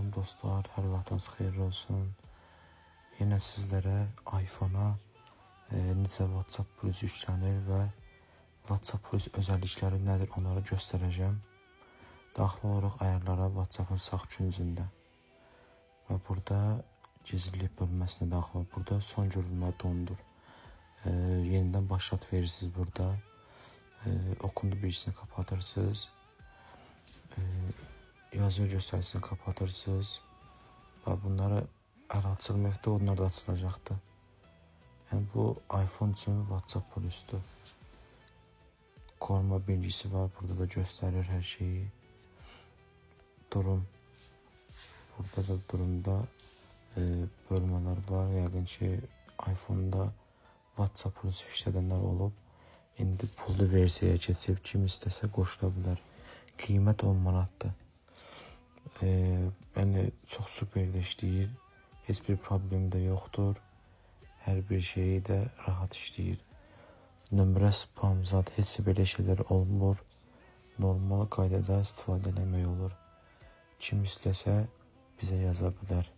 Salam dostlar, hər vaxtınız xeyirli olsun. Yine sizlere iPhone'a necə WhatsApp Plus yüklənir və WhatsApp Plus özellikleri nedir onları göstereceğim. Daxil olaraq ayarlara WhatsApp'ın sağ küncündə və burada gizlilik bölməsinə daxil olub. Burada son görülmə dondur. Yeniden başlat verirsiniz burada. Okundu bilgisini kapatırsınız. Yazıyor göstərisini kapatırsınız. Və bunları əl açılmayıqda onlar da açılacaqdı. Yəni bu iPhone üçün WhatsApp Plus'dur. Koruma bilgisi var. Burada da gösterir her şeyi. Durum. Burada da durumda bölmələr var. Yəqin ki iPhone'da WhatsApp Plus işlədənlər olub. İndi pullu versiyaya keçib kim istəsə qoşula bilər. Qiymət 10 manatdır. Yəni çox süperdə işləyir. Heç bir problem də yoxdur. Hər bir şeyi də rahat işləyir. Nömrə spam zat heç belə şeylər olmur. Normal qaydada istifadə etmək olur. Kim istəsə bizə yaza bilər.